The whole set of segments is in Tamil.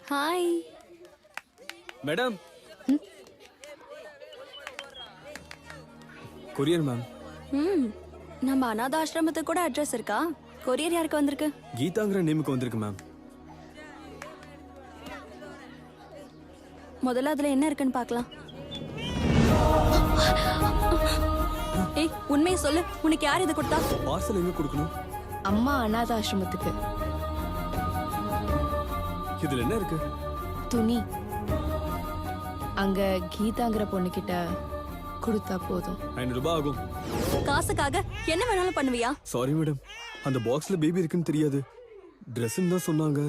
Hi madam. Courier ma'am. நம்ம அநாத ஆசிரமத்துக்கு கூட அட்ரஸ் இருக்கா? கொரியர் யாருக்கு வந்திருக்கு? கீதாங்கிற நேமுக்கு வந்திருக்கு மேம். முதல்ல அதுல என்ன இருக்குன்னு பார்க்கலாம். ஏய், உண்மையை சொல்லு. உனக்கு யார் இதை கொடுத்தா? பார்சல் எங்க கொடுக்கணும்? அம்மா அநாத ஆசிரமத்துக்கு. இதுல என்ன இருக்கு? துணி. அங்க கீதாங்கிற பொண்ணுகிட்ட கொடுத்தா போதும். 500 ரூபாய் ஆகும். காசுக்காக என்ன வேணாலும் பண்ணுவியா? சாரி மேடம், அந்த பாக்ஸ்ல பேபி இருக்குன்னு தெரியாது. ட்ரெஸ்ன்னு தான் சொன்னாங்க.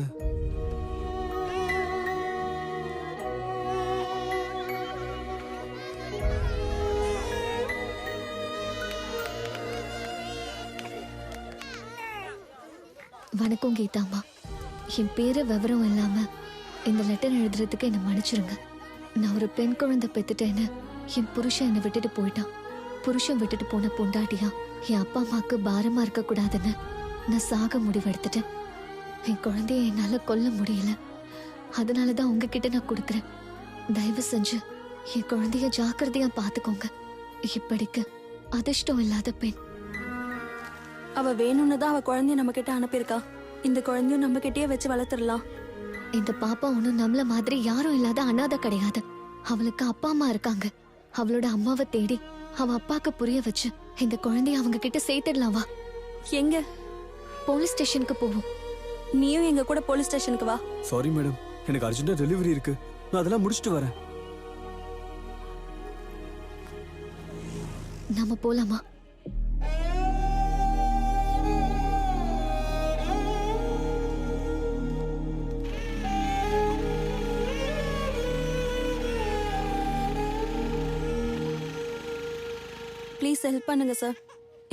வணக்கம் கீதாம்மா. என் பேரு விவரம் இல்லாம இந்த லெட்டர் எழுதுறதுக்கு என்ன மன்னிச்சிருங்க. நான் ஒரு பெண் குழந்தை பெத்துட்டேன்னு என் புருஷன் என்னை விட்டுட்டு போயிட்டான். புருஷன் விட்டுட்டு போன பொண்டாட்டியா என் அப்பா அம்மாவுக்கு பாரமா இருக்க கூடாதுன்னு நான் சாக முடிவெடுத்துட்டேன். என் குழந்தைய என்னால கொல்ல முடியல. அதனாலதான் உங்ககிட்ட நான் கொடுக்குறேன். தயவு செஞ்சு என் குழந்தைய ஜாக்கிரதையா பாத்துக்கோங்க. இப்படிக்கு அதிர்ஷ்டம் இல்லாத பெண். அவ வேணும்னு தான் அவ குழந்தைய நம்ம கிட்ட அனுப்பியிருக்கா. இந்த குழந்தையும் நம்ம கிட்டயே வச்சு வளர்த்துடலாம். இந்த பாப்பா ஒண்ணும் நம்மள மாதிரி யாரும் இல்லாத அனாதை கிடையாது. அவளுக்கு அப்பா அம்மா இருக்காங்க. அவளோட அம்மாவை தேடி அவ அப்பாக்கு புரிய வச்சு இந்த குழந்தைய அவங்க கிட்ட சேர்த்துடலாம். வா. எங்க? போலீஸ் ஸ்டேஷனுக்கு போவோம். நீயும் எங்க கூட போலீஸ் ஸ்டேஷனுக்கு வா. சாரி மேடம், எனக்கு அர்ஜென்ட்டா டெலிவரி இருக்கு. நான் அதெல்லாம் முடிச்சிட்டு வரேன். நாம போலாமா? ப்ளீஸ் ஹெல்ப் பண்ணுங்க சார்.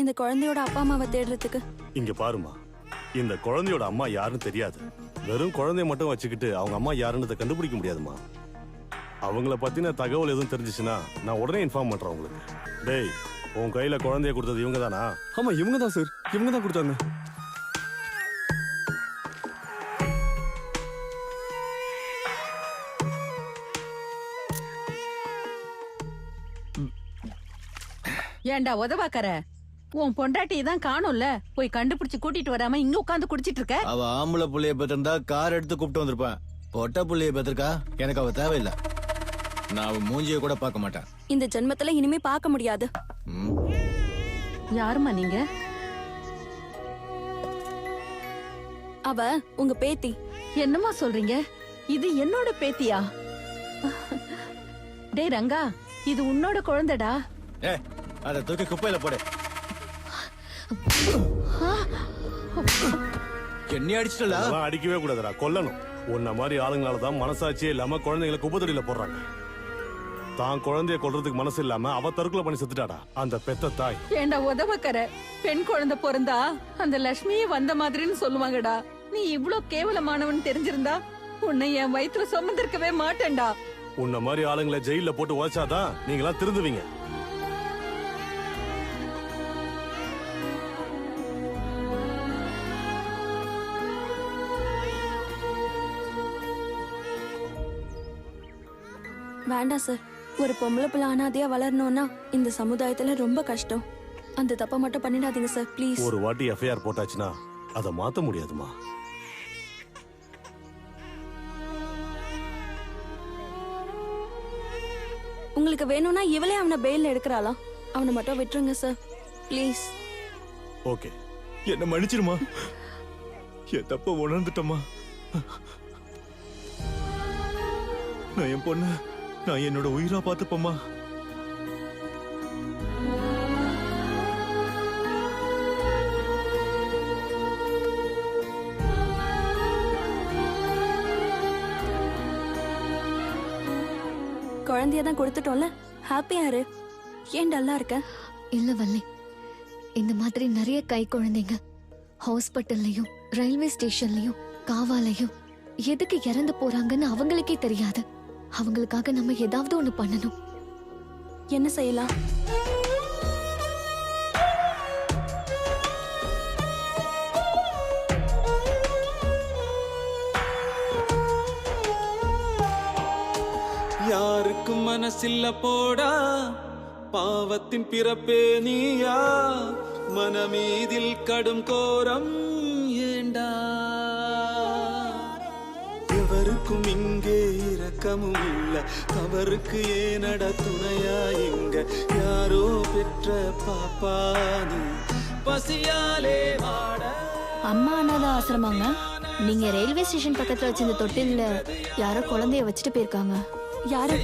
இந்த குழந்தையோட அப்பா அம்மாவை தேடுறதுக்கு. இங்க பாருமா, இந்த குழந்தையோட அம்மா யாருன்னு தெரியாது. வெறும் குழந்தைய மட்டும் வச்சுக்கிட்டு அவங்க அம்மா யாருன்னு கண்டுபிடிக்க முடியாதுமா. அவங்கள பத்தின தகவல் எதுவும் தெரிஞ்சிச்சுன்னா நான் உடனே இன்ஃபார்ம் பண்றேன் உங்களுக்கு. டேய், உன் கையில குழந்தைய கொடுத்தது இவங்க தானா? ஆமா, இவங்க தான் சார். இவங்க தான் கொடுத்தாங்க. ஏண்டா உதவாக்கற, உன் பொண்டாட்டி தான் காணும்ல, போய் கண்டுபிடிச்சு கூட்டிட்டு வராம இங்க உட்காந்து குடிச்சிட்டு இருக்க. அவ ஆம்பளை புள்ளைய பெற்றிருந்தா கார் எடுத்து கூப்பிட்டு வந்திருப்பேன். பொட்ட புள்ளைய பெற்றிருக்கா, எனக்கு அவ தேவையில்லை. நான் அவ மூஞ்சிய கூட பார்க்க மாட்டேன். இந்த ஜென்மத்துல இனிமே பார்க்க முடியாது. யாருமா நீங்க? அவ உங்க பேத்தி. என்னமா சொல்றீங்க? இது என்னோட பேத்தியா? டேய் ரங்கா, இது உன்னோட குழந்தைடா. ஏ, அத தூக்கி குப்பையில போடு. என்ன அடிச்சிட்டல? அடிக்கவே கூடாதுடா, கொல்லணும். உன்ன மாதிரி ஆளுங்களால தான் மனசாட்சியே இல்லாம குழந்தைங்களை குப்பத்தொட்டியில போடுறாங்க. தான் குழந்தைய கொல்றதுக்கு மனசு இல்லாம அவ தற்கொலை பண்ணி செத்துட்டாடா அந்த பெத்த தாய். ஏண்டா உதவக்கற, பெண் குழந்தை பிறந்தா அந்த லட்சுமியே வந்த மாதிரின்னு சொல்லுவாங்கடா. நீ இவ்ளோ கேவலமானவன் தெரிஞ்சிருந்தா உன்னை என் வயிற்றுல சுமந்திருக்கவே மாட்டேன்டா. உன்ன மாதிரி ஆளுங்களை ஜெயில போட்டு உழைச்சாதான் நீங்களா திருந்துவீங்க. வேண்டாம் சார். ஒரு பொம்பளை பிள்ளை அனாதையா வளரணும்னா இந்த சமுதாயத்துல ரொம்ப கஷ்டம். அந்த தப்பை மட்டும் பண்ணிடாதீங்க சார், ப்ளீஸ். ஒரு வாட்டி எஃப்ஐஆர் போட்டாச்சுன்னா அதை மாத்த முடியாதுமா. உங்களுக்கு வேணும்னா இவளே அவனை பெயில் எடுக்கிறாளாம். அவனை மட்டும் விட்டுருங்க சார், ப்ளீஸ். ஓகே, என்ன மன்னிச்சிருமா. என் தப்ப உணர்ந்துட்டமா. நான் என் பொண்ணு நான் என்னோட உயிரா பாத்துப்போமா. குழந்தையதான் கொடுத்துட்டோம்ல, ஹாப்பியா இரு. ஏன் டல்லா இருக்க? இல்ல வள்ளி, இந்த மாதிரி நிறைய கை குழந்தைங்க ஹாஸ்பிட்டல்லையும் ரயில்வே ஸ்டேஷன்லயும் காவாலையும் எதுக்கு இறந்து போறாங்கன்னு அவங்களுக்கே தெரியாது. அவங்களுக்காக நம்ம ஏதாவது ஒண்ணு பண்ணணும். என்ன செய்யலாம்? யாருக்கும் மனசில்ல போடா பாவத்தின் பிறப்பே நீயா மனமீதில் கடும் கோரம் ஏண்டா எவருக்கும் இங்கே இரக்கமும் இல்ல அவருக்கு ஏனட துணையா இங்க யாரோ பெற்ற பாப்பானி பசியாலே வாட. அம்மா அனாத ஆசிரமாங்க. நீங்க ரயில்வே ஸ்டேஷன் பக்கத்துல வச்சிருந்த தொட்டில்ல யாரோ குழந்தைய வச்சுட்டு போயிருக்காங்க. யாரு